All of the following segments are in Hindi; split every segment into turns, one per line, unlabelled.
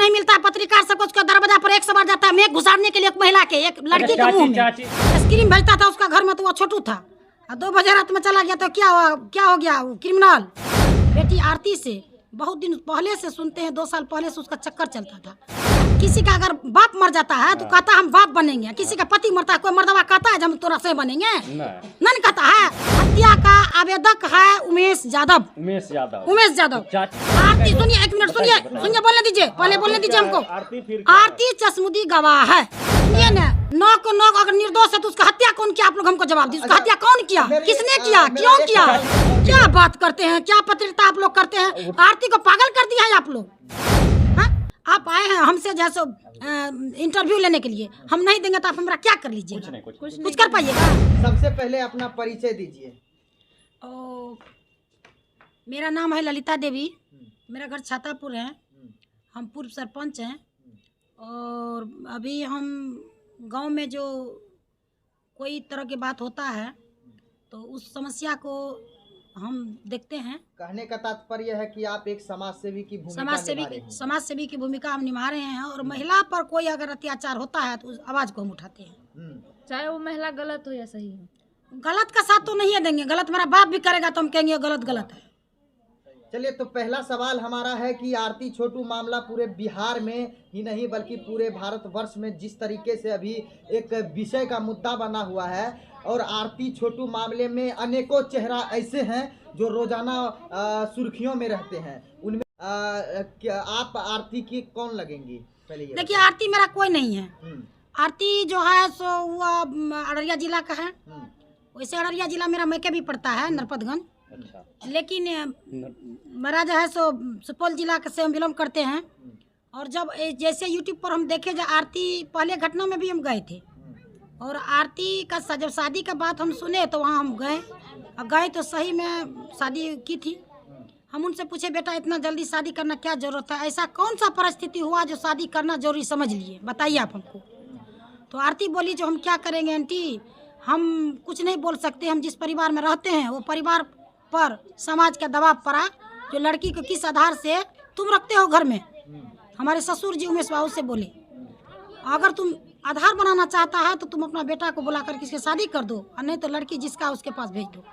नहीं मिलता है पत्रकार सबको, उसका दरवाजा पर एक सवार जाता है मेघ घुसाड़ने के लिए, एक महिला के, एक लड़की के मुंह में आइसक्रीम भेजता था उसका घर में, तो वो छोटू था। 2 बजे रात में चला गया तो क्या हो गया क्रिमिनल। बेटी आरती से बहुत दिन पहले से सुनते हैं, 2 साल पहले से उसका चक्कर चलता था। किसी का अगर बाप मर जाता है तो कहता है हम बाप बनेंगे, किसी का पति मरता है कोई मर्दवा कहता है हम तोरा से बनेंगे, नहीं कहता है। हत्या का आवेदक है उमेश यादव। आरती सुनिए, 1 मिनट सुनिए बोलने दीजिए, पहले बोलने दीजिए हमको। आरती चश्मुदी गवाह है, ये ना 9 को 9 अगर निर्दोष है तो उसका हत्या कौन किया, आप लोग हमको जवाब दीजिए। उसका हत्या कौन किया, किसने किया, क्यों किया, क्या बात करते हैं, क्या पत्रकारिता आप लोग करते हैं। आरती को पागल कर दिया है आप लोग। आप आए हैं हमसे जैसे इंटरव्यू लेने के लिए, हम नहीं देंगे तो आप हमारा क्या कर लीजिएगा, कुछ कर पाइएगा।
सबसे पहले अपना परिचय दीजिए।
मेरा नाम है ललिता देवी, मेरा घर छातापुर है, हम पूर्व सरपंच हैं, और अभी हम गांव में जो कोई तरह की बात होता है तो उस समस्या को हम देखते हैं।
कहने का तात्पर्य है कि आप एक समाज सेवी की भूमिका
हम निभा रहे हैं, और महिला पर कोई अगर अत्याचार होता है तो उस आवाज को हम उठाते हैं,
चाहे वो महिला गलत हो या सही हो।
गलत का साथ तो नहीं देंगे, गलत मेरा बाप भी करेगा तो हम कहेंगे गलत है।
चलिए, तो पहला सवाल हमारा है कि आरती छोटू मामला पूरे बिहार में ही नहीं बल्कि पूरे भारतवर्ष में जिस तरीके से अभी एक विषय का मुद्दा बना हुआ है, और आरती छोटू मामले में अनेकों चेहरा ऐसे हैं जो रोजाना सुर्खियों में रहते हैं, उनमें क्या आप आरती की कौन लगेंगी?
देखिए, आरती मेरा कोई नहीं है। आरती जो है सो वो अररिया जिला का है, वैसे अररिया जिला मेरा मैके भी पड़ता है नरपतगंज, लेकिन मेरा जो है सो सुपौल जिला से हम बिलोंग करते हैं। और जब जैसे यूट्यूब पर हम देखे जो आरती पहले घटना में भी हम गए थे, और आरती का जब शादी का बात हम सुने तो वहाँ हम गए तो सही में शादी की थी। हम उनसे पूछे बेटा इतना जल्दी शादी करना क्या जरूरत है, ऐसा कौन सा परिस्थिति हुआ जो शादी करना जरूरी समझ लिए, बताइए आप हमको। तो आरती बोली जो हम क्या करेंगे आंटी, हम कुछ नहीं बोल सकते, हम जिस परिवार में रहते हैं वो परिवार पर समाज का दबाव पड़ा, जो लड़की को किस आधार से तुम रखते हो घर में। हमारे ससुर जी उमेश बाबू से बोले अगर तुम आधार बनाना चाहता है तो तुम अपना बेटा को बुलाकर किसके शादी कर दो, और नहीं तो लड़की जिसका उसके पास भेज दो।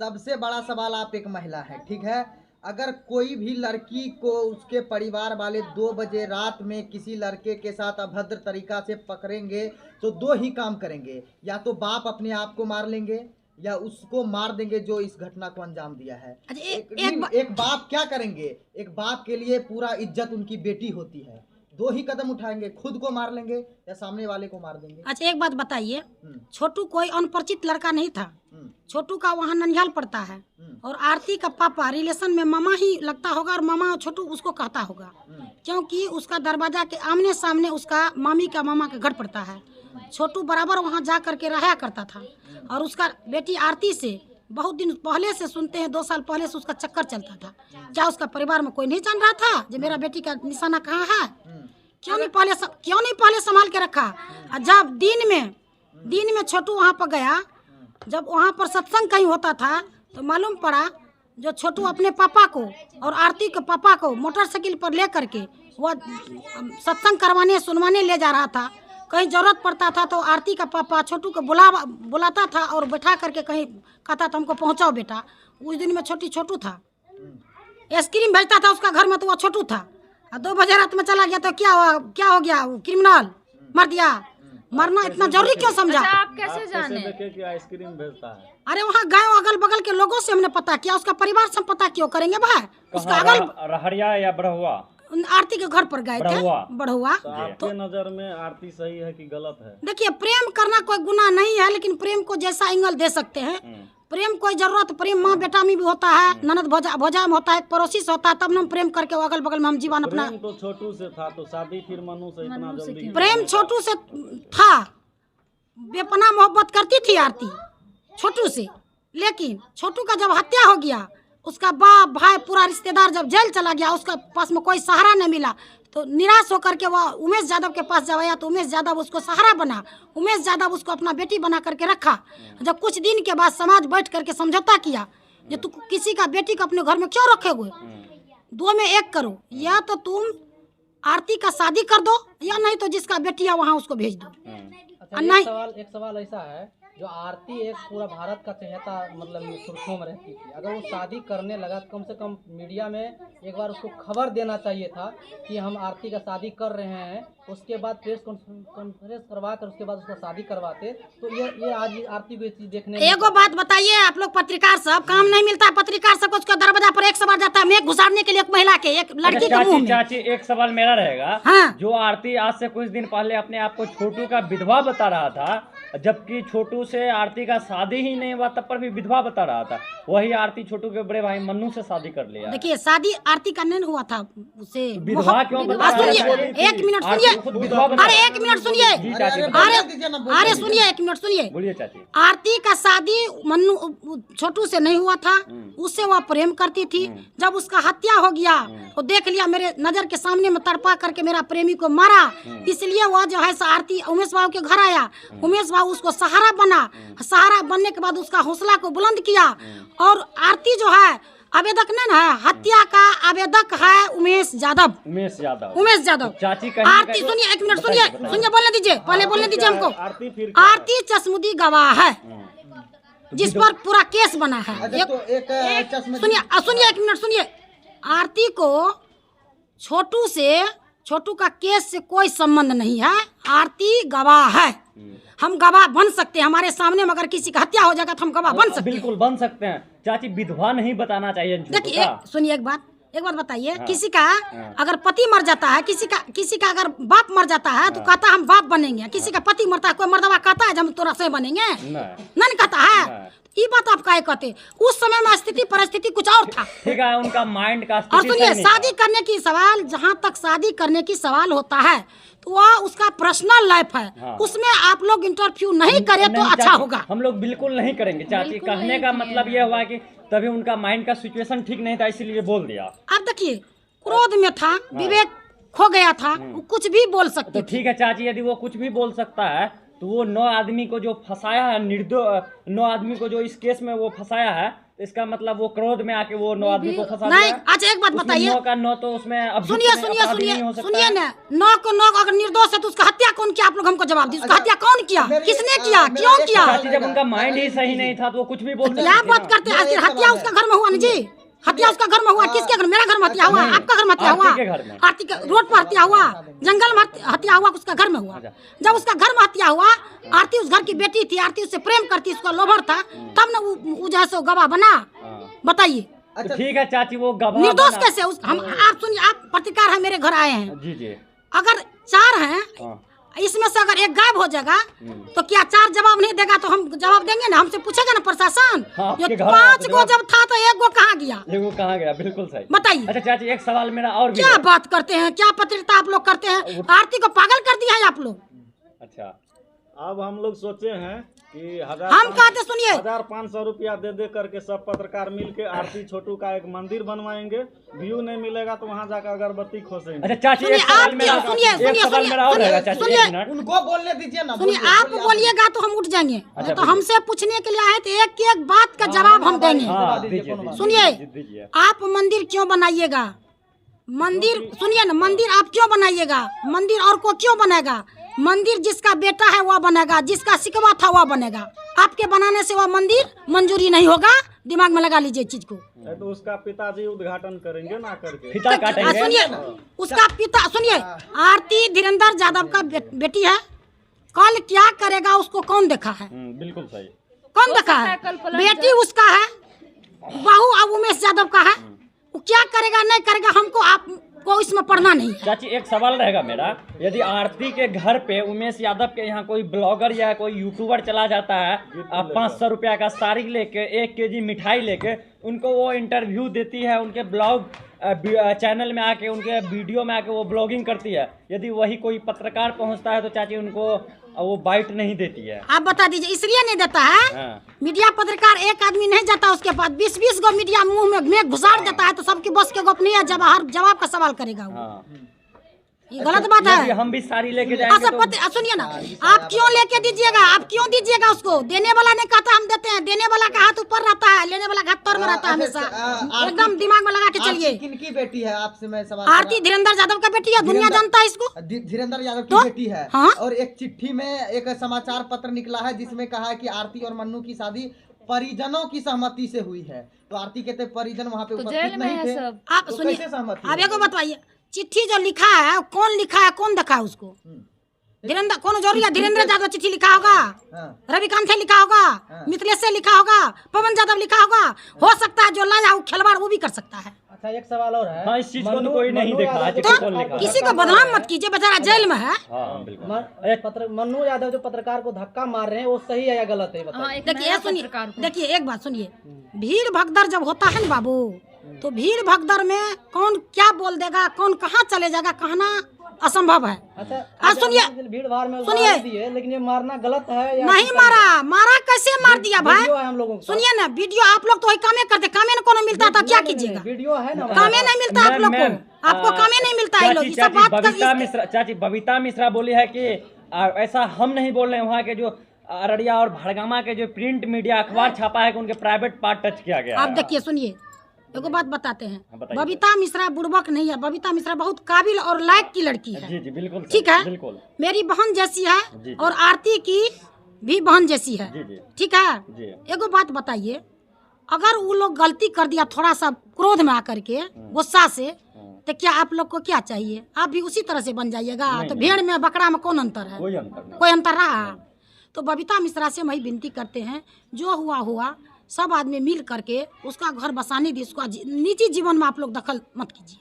सबसे बड़ा सवाल, आप एक महिला है, ठीक है, अगर कोई भी लड़की को उसके परिवार वाले 2 बजे रात में किसी लड़के के साथ अभद्र तरीका से पकड़ेंगे तो 2 ही काम करेंगे, या तो बाप अपने आप को मार लेंगे या उसको मार देंगे जो इस घटना को अंजाम दिया है। एक बाप क्या करेंगे, एक बाप के लिए पूरा इज्जत उनकी बेटी होती है, 2 ही कदम उठाएंगे, खुद को मार लेंगे या सामने वाले को मार देंगे।
अच्छा, एक बात बताइए, छोटू कोई अनपरिचित लड़का नहीं था, छोटू का वहाँ ननिहाल पड़ता है, और आरती का पापा रिलेशन में मामा ही लगता होगा, और मामा छोटू उसको कहता होगा, क्योंकि उसका दरवाजा के आमने सामने उसका मामी का मामा का घर पड़ता है। छोटू बराबर वहाँ जा करके रहा करता था, और उसका बेटी आरती से बहुत दिन पहले से सुनते हैं, 2 साल पहले से उसका चक्कर चलता था। क्या उसका परिवार में कोई नहीं जान रहा था जो मेरा बेटी का निशाना कहाँ है? क्यों नहीं पहले संभाल के रखा? जब दिन में छोटू वहाँ पर गया, जब वहाँ पर सत्संग कहीं होता था तो मालूम पड़ा जो छोटू अपने पापा को और आरती के पापा को मोटरसाइकिल पर ले करके वो सत्संग करवाने सुनवाने ले जा रहा था। कहीं जरूरत पड़ता था तो आरती का पापा छोटू को बुलाता था और बैठा करके कहीं कहता था हमको पहुंचाओ बेटा। उस दिन में छोटू था, आइसक्रीम भेजता था उसका घर में, तो वो छोटू था। 2 बजे रात में चला गया तो क्या हो गया, क्रिमिनल मर दिया। मरना इतना जरूरी क्यों समझा?
अच्छा, आप कैसे जाने
कि आइसक्रीम भेजता है?
अरे वहाँ गए, अगल बगल के लोगों से हमने पता किया, उसका परिवार से हम पता क्यों करेंगे भाई? उसका अगल
रहरिया या बड़हुआ?
आरती के घर पर गए थे, बढ़ुआ।
तो नजर में आरती सही है कि गलत है?
देखिए, प्रेम करना कोई गुनाह नहीं है, लेकिन प्रेम को जैसा एंगल दे सकते हैं। प्रेम कोई जरूरत, प्रेम माँ बेटा में भी होता है, ननद भोजा में होता है, पड़ोसी से होता है, तब हम प्रेम करके अगल बगल में हम जीवन अपना।
तो छोटू से था तो शादी फिर मनु से इतना जल्दी?
प्रेम छोटू से था, बेपनाह मोहब्बत करती थी आरती छोटू से, लेकिन छोटू का जब हत्या हो गया, उसका बाप भाई पूरा रिश्तेदार जब जेल चला गया, उसका पास में कोई सहारा नहीं मिला, तो निराश होकर के वो उमेश यादव के पास जब आया तो उमेश यादव उसको सहारा बना, उमेश यादव उसको अपना बेटी बना करके रखा। जब कुछ दिन के बाद समाज बैठ करके समझौता किया, जो तू किसी का बेटी को अपने घर में क्यों रखे हुए, 2 में 1 करो, या तो तुम आरती का शादी कर दो, या नहीं तो जिसका बेटी है वहाँ उसको भेज दो।
अच्छा,
नहीं।
एक सवाल ऐसा है, जो आरती एक पूरा भारत का चहेता मतलब सुर्खियों में रहती थी, अगर वो शादी करने लगा तो कम से कम मीडिया में एक बार उसको खबर देना चाहिए था कि हम आरती का शादी कर रहे हैं, उसके बाद प्रेस कॉन्फ्रेंस करवा कर उसके बाद उसका शादी करवाते। तो ये आज आरती को ये चीज देखने में
एगो बात बताइए, आप लोग पत्रकार सब काम नहीं मिलता है, पत्रकार सब उसका दरवाजा पर एक सवाल जाता है, मेघ घुसाड़ने के लिए एक महिला के, एक लड़की के मुंह में।
चाची एक सवाल मेरा रहेगा।
हाँ।
जो आरती आज से कुछ दिन पहले अपने आप को छोटू का विधवा बता रहा था, जबकि छोटू से आरती का शादी ही नहीं हुआ, तब पर भी विधवा बता रहा था, वही आरती छोटू के बड़े भाई मन्नू से शादी कर लिया।
देखिए शादी आरती का नहीं हुआ था, उसे
विधवा क्यों बता रहा है?
सुनिए, एक मिनट सुनिए,
खुद विधवा बता
अरे
रहा है।
एक मिनट सुनिए,
जी चाची,
अरे सुनिए, एक मिनट सुनिए।
बोलिए चाची।
आरती का शादी मन्नू छोटू से नहीं हुआ था, उससे वह प्रेम करती थी। जब उसका हत्या हो गया तो देख लिया, मेरे नजर के सामने में तड़पा करके मेरा प्रेमी को मारा, इसलिए वह जो है आरती उमेश बाबू के घर आया, उमेश बाबू उसको सहारा बना, सहारा बनने के बाद उसका हौसला को बुलंद किया। और आरती जो है आवेदक नहीं है, हत्या का आवेदक है उमेश यादव।
उमेश यादव
चाची आरती सुनिए, एक मिनट सुनिए, बोलने दीजिए, पहले बोलने दीजिए हमको।
आरती फिर
आरती चश्मुदी गवाह है, जिस पर पूरा केस बना है।
अच्छा, तो एक चश्मे
सुनिए एक मिनट सुनिए, आरती को छोटू का केस से कोई संबंध नहीं है, आरती गवाह है। हम गवाह बन सकते हैं, हमारे सामने में अगर किसी का हत्या हो जाएगा तो हम गवाह बन सकते हैं।
बिल्कुल बन सकते हैं चाची, विधवा नहीं बताना चाहिए।
देखिए सुनिए, एक बात बताइए, किसी का अगर पति मर जाता है, किसी का अगर बाप मर जाता है तो कहता है हम बाप बनेंगे, किसी का पति मरता है कोई मर्दवा कहता है हम तोरा से बनेंगे, नहीं कहता है। ये बात आप काहे कहते? उस समय में स्थिति परिस्थिति कुछ और था।
ठीक है, उनका माइंड का
और सुनिए, शादी करने की सवाल, जहाँ तक शादी करने की सवाल होता है तो वह उसका पर्सनल लाइफ है।
हाँ।
उसमें आप लोग इंटरव्यू नहीं करें तो अच्छा होगा।
हम लोग बिल्कुल नहीं करेंगे चाची, कहने का मतलब ये हुआ कि तभी उनका माइंड का सिचुएशन ठीक नहीं था, इसीलिए बोल दिया।
अब देखिए, क्रोध में था, विवेक खो गया था, वो कुछ भी बोल सकते
तो ठीक है चाची, यदि वो कुछ भी बोल सकता है तो वो 9 आदमी को जो फंसाया है, 9 आदमी को जो इस केस में वो फंसाया है, तो इसका मतलब वो क्रोध में आके वो 9 आदमी को फंसा
नहीं।
दिया।
अच्छा एक बात बताइए,
9 का 9 तो उसमें
सुनिए ना, 9 को 9 अगर निर्दोष है तो उसका हत्या कौन किया? आप लोग हमको जवाब दीजिए, उसका हत्या कौन किया, किसने किया, क्यों किया?
चाची जब उनका माइंड ही सही नहीं था तो वो कुछ भी बोल सकते
क्या
थे
बात
ना।
करते हैं? हत्या उसका घर में हुआ ना जी, हत्या उसका घर में हुआ। किसके घर? मेरा घर में हत्या हुआ, आपका घर में हत्या हुआ,
आरती के घर में।
आरती के रोड पर हत्या हुआ, जंगल में हत्या हुआ, उसका घर में हुआ। जब उसका घर में हत्या हुआ, आरती उस घर की बेटी थी, आरती उससे प्रेम करती, उसका लोभर था, तब ना वो जो है सो गवाह बना। बताइए,
तो ठीक है चाची, वो गवाह
निर्दोष
बना।
कैसे? आप सुनिए, आप पत्रकार है, मेरे घर आए हैं,
जी जी,
अगर 4 हैं,
हाँ।
इसमें से अगर एक गायब हो जाएगा तो क्या 4 जवाब नहीं देगा? तो हम जवाब देंगे ना, हमसे पूछेगा ना प्रशासन।
हाँ,
जो
आपके घर
5 गो
जवाब-
जब था तो 1 गो कहाँ गया?
देखो कहाँ गया, बिल्कुल सही।
बताइए।
अच्छा चाची, एक सवाल मेरा और भी
क्या
है।
बात करते हैं, क्या पत्रकारिता आप लोग करते हैं? आरती को पागल कर दिया है आप लोग।
अच्छा,
अब हम लोग सोचे हैं कि
हम कहते सुनिए,
1500 रुपया दे करके सब पत्रकार मिल के आरती छोटू का एक मंदिर बनवाएंगे। व्यू नहीं मिलेगा तो वहाँ जाकर अगरबत्ती खोसेंगे।
अच्छा चाची,
सुनिए,
एक सवाल
आप
मेरा
सुनिए,
एक
सुनिए,
सवाल मेरा और
सुनिए,
रहेगा चाची,
सुनिए।
एक मिनट।
उनको बोलने दीजिए ना।
सुनिए,
बोलिए,
आप
बोलिए,
बोलिएगा तो हम उठ जाएंगे,
अच्छा,
तो हमसे पूछने के लिए आए थे, एक एक बात का जवाब हम देंगे।
हाँ,
दीजिए,
दीजिए,
कोनो बात
सुनिए,
दीजिए।
आप मंदिर क्यों बनाइएगा? मंदिर सुनिए ना, मंदिर आप क्यों बनाइएगा? मंदिर और को क्यों बनेगा? मंदिर जिसका बेटा है वह बनेगा, जिसका सिकवा था वह बनेगा। आपके बनाने से वह मंदिर मंजूरी नहीं होगा, दिमाग में लगा लीजिए चीज को।
तो उसका पिताजी उद्घाटन करेंगे ना करके।
फीता काटेंगे।
सुनिए, उसका पिता सुनिए, आरती धीरेन्द्र यादव का बेटी है, कल क्या करेगा उसको कौन देखा है?
बिल्कुल सही।
कौन देखा
सकता
है?
है कल पलट
बेटी उसका है, बहू अब उमेश यादव का है, वो क्या करेगा नहीं करेगा हमको आपको इसमें पढ़ना नहीं है।
चाची एक सवाल रहेगा मेरा, यदि आरती के घर पे उमेश यादव के यहाँ कोई ब्लॉगर या कोई यूट्यूबर चला जाता है, 500 रुपया का साड़ी लेके, 1 केजी मिठाई लेके, उनको वो इंटरव्यू देती है, उनके ब्लॉग चैनल में आके, उनके वीडियो में आके वो ब्लॉगिंग करती है, यदि वही कोई पत्रकार पहुँचता है तो चाची उनको वो बाइट नहीं देती है।
आप बता दीजिए, इसलिए नहीं देता है।
हाँ।
मीडिया पत्रकार एक आदमी नहीं जाता, उसके पास 20-20 गो मीडिया मुंह में घुसाड़ देता है, तो सबकी बस के गोप नहीं है, जवाब का सवाल करेगा वो।
हाँ।
ये गलत बात है।
यदि हम भी साड़ी लेके
अच्छा
जाएंगे तो
पता सुनिए ना, आप क्यों लेके दीजिएगा, आप क्यों दीजिएगा उसको? देने वाला ने कहा था हम देते हैं, देने वाला का हाथ ऊपर रहता है, लेने वाला का हाथ तर में रहता है हमेशा। एकदम दिमाग में लगा के चलिए।
किनकी बेटी है आपसे मैं सवाल
आरती धीरेन्द्र यादव का बेटी है, दुनिया जानता है इसको।
धीरेन्द्र यादव की
तो?
बेटी है।
हाँ?
और एक चिट्ठी में एक समाचार पत्र निकला है जिसमें कहा है कि आरती और मन्नू की शादी परिजनों की सहमति से हुई है। तो आरती कहते परिजन वहाँ पे
तो
उपस्थित
जेल में
नहीं
है
थे।
सब।
आप
तो
सुनिए,
कैसे सहमति
आप
है?
एक बताइए, चिट्ठी जो लिखा है कौन लिखा है, कौन देखा है उसको? धीरेन्द्र कौन जरूरी है? धीरेन्द्र यादव चिट्ठी लिखा होगा,
हाँ।
रविकांत से लिखा होगा, मिथिलेश से लिखा होगा, पवन यादव लिखा होगा। हो सकता है जो लाया वो खिलवाड़ वो भी कर सकता है।
अच्छा एक सवाल और है।
हाँ, इस चीज को तो कोई नहीं
मन्नू
देखा
यादव
है,
जो
चिट्ठी
तो
कौन लिखा है।
किसी को बदनाम मत कीजिए, बेचारा जेल में है।
हाँ बिल्कुल।
मन्नू यादव जो पत्रकार को धक्का मार रहे हैं वो सही है या गलत है, बताइए।
हाँ, एक
देखिए
नया
सुनिए,
पत्रकार को।
देखिए एक बात सुनिए, भीड़ भगदड़ जब होता है ना बाबू, तो भीड़ भगदड़ में कौन क्या बोल देगा, कौन कहाँ चले जाएगा, कहना असंभव है।
अच्छा
आज सुनिए,
भीड़ भाड़ में
सुनिए।
मार दिए, लेकिन ये मारना गलत है या
नहीं मारा, मारा कैसे मार दिया भाई?
वीडियो है हम लोगों का।
सुनिए ना, वीडियो आप लोग तो वही कामे करते, कामे न कोनो मिलता था क्या कीजिएगा?
वीडियो है ना।
कामे नहीं मिलता आप लोग को, आपको कामे नहीं मिलता है। लोग ये सब बात
चाची बबीता मिश्रा बोली है कि ऐसा हम नहीं बोल रहे हैं, वहाँ के जो अररिया और भड़गामा के जो प्रिंट मीडिया अखबार छापा है कि उनके प्राइवेट पार्ट टच किया गया
आप
है।
देखिए सुनिए, एगो बात बताते हैं,
बताइए।
बबीता मिश्रा बुड़बक नहीं है, बबीता मिश्रा बहुत काबिल और लायक की लड़की है।
जी बिल्कुल
ठीक है,
बिल्कुल।
मेरी बहन जैसी है
जी।
और आरती की भी बहन जैसी है।
जी।
ठीक है,
जी।
एगो बात बताइए, अगर वो लोग गलती कर दिया थोड़ा सा क्रोध में आकर के, गुस्सा से, तो क्या आप लोग को क्या चाहिए? आप भी उसी तरह से बन जाइएगा? तो भेड़ में बकरा में कौन अंतर है?
कोई अंतर नहीं।
कोई अंतर रहा? तो बबीता मिश्रा से वही विनती करते हैं, जो हुआ हुआ, सब आदमी मिल करके उसका घर बसाने दी, उसका निजी जीवन में आप लोग दखल मत कीजिए।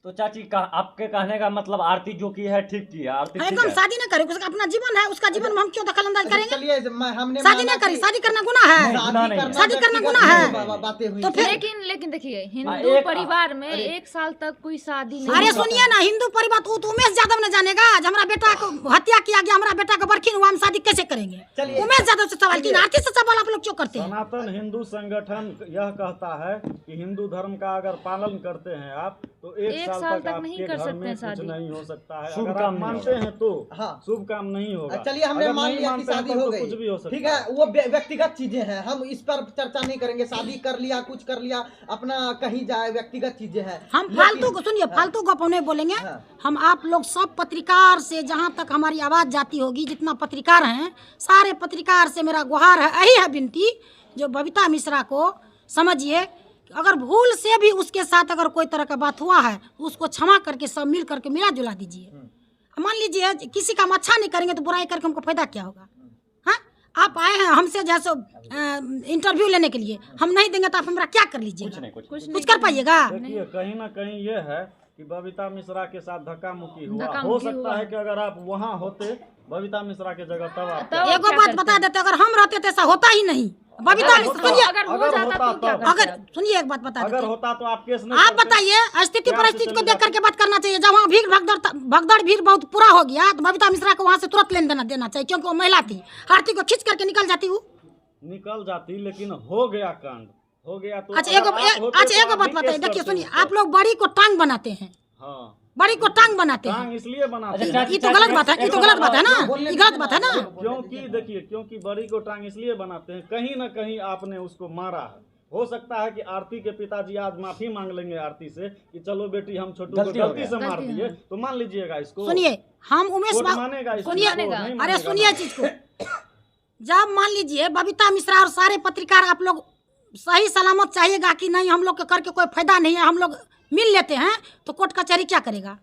तो चाची का आपके कहने का मतलब आरती जो की है ठीक की है, आरती ठीक
एकदम
है।
शादी न करे, उसका अपना जीवन है, उसका जीवन में हम क्यों दखल अंदाज करेंगे?
चलिए हमने
शादी नहीं करी, शादी करना गुनाह है। शादी करना गुनाह है।
बातें हुई
तो फिर
लेकिन देखिए,
हाँ,
हिंदू
एक-
परिवार में 1 साल तक कोई शादी नहीं।
अरे सुनिए ना, हिंदू परिवार तो उमेश यादव ने जानेगा, आज हमारा बेटा को हत्या किया गया, हमारा बेटा को बरखीन हुआ, हम शादी कैसे करेंगे?
चलिए।
उमेश यादव से सवाल की, आरती से सवाल आप लोग क्यों करते हैं?
सनातन हिंदू संगठन यह कहता है कि हिंदू धर्म का अगर पालन करते हैं आप तो एक
एक
साल
साल
तक
तक
आपके
नहीं कर
घर
सकते
में कुछ
शादी।
नहीं हो सकता है।
शुभ
अगर
काम
आप
नहीं
मानते
होगा।
हैं तो
हाँ।
शुभ काम नहीं होगा।
चलिए हमने
अगर
मान
नहीं
लिया कि
मानते हैं
शादी
तो
हो गई,
कुछ भी हो सकता
ठीक है, वो व्यक्तिगत चीजें हैं, हम इस पर चर्चा नहीं करेंगे। शादी कर लिया, कुछ कर लिया, अपना कहीं जाए, व्यक्तिगत चीजें हैं।
हम
लेकिन-
फालतू को सुनिए, फालतू गप नहीं बोलेंगे।
हाँ।
हम आप लोग सब पत्रकार से, जहाँ तक हमारी आवाज़ जाती होगी, जितना पत्रकार हैं, सारे पत्रकार से मेरा गुहार है, यही है विनती, जो बबीता मिश्रा को समझिए, अगर भूल से भी उसके साथ अगर कोई तरह का बात हुआ है तो उसको क्षमा करके सब मिल करके मिला जुला दीजिए। मान लीजिए किसी का हम अच्छा नहीं करेंगे तो बुराई करके हमको फायदा क्या होगा? हाँ, आप आए हैं हमसे जैसे इंटरव्यू लेने के लिए, हम नहीं देंगे तो आप हमारा क्या कर लीजिएगा? कुछ कर पाइएगा?
देखिए कहीं ना कहीं ये है कि बबीता मिश्रा के साथ धक्का मुक्की हुआ,
धक्का
हो
मुक्की
सकता
हुआ।
है कि अगर आप वहाँ होते बबीता मिश्रा के जगह तब आप
तब
एगो
क्या
बात
करते?
बता देते, अगर हम रहते तो ऐसा होता ही नहीं। बबीता मिश्रा सुनिए,
अगर हो
अगर
जाता
होता
तो क्या
तब-
अगर
करते?
सुनिए एक बात बता
अगर
देते,
होता तो आप केस नहीं
आप
करते?
बताइए, स्थिति
क्या
परिस्थिति
आपसे
को
चले
देख करके बात करना चाहिए। जब वहाँ भीड़ भगदड़ भीड़ बहुत पूरा हो गया तो बबीता मिश्रा को वहाँ से तुरंत लेन देना चाहिए, क्योंकि वो महिला थी। आरती को खींच करके निकल जाती वो।
निकल जाती, लेकिन हो गया कांड, हो गया तो
अच्छा
अगर
एगो
आप होते तो
बात
आप भी
बताइए,
केस
देखिए
करते
सुनिए,
उस पर।
आप लोग बड़ी को टांग बनाते हैं,
हाँ,
बड़ी को टांग बनाते हैं।
टांग इसलिए बनाते
अच्छा,
हैं
ये तो गलत बात है, ये तो गलत बात है ना, ये गलत बात है ना।
क्योंकि देखिए, क्योंकि बड़ी को टांग इसलिए बनाते हैं, कहीं ना कहीं आपने उसको मारा है। हो सकता है कि आरती के पिताजी आज माफी मांग लेंगे आरती से कि चलो बेटी हम छोटू को
गलती हो
गलती से
गया।
मार दिए, तो मान लीजिएगा इसको।
सुनिए, हम उमेश
कोर्ट
बाबू
मानेगा इसको,
सुनिए,
नहीं
अरे
मानेगा
सुनिए
ना।
चीज को, जब मान लीजिए बबीता मिश्रा और सारे पत्रकार आप लोग सही सलामत चाहिएगा कि नहीं, हम लोग के करके कोई फायदा नहीं है, हम लोग मिल लेते हैं, तो कोर्ट कचहरी क्या करेगा?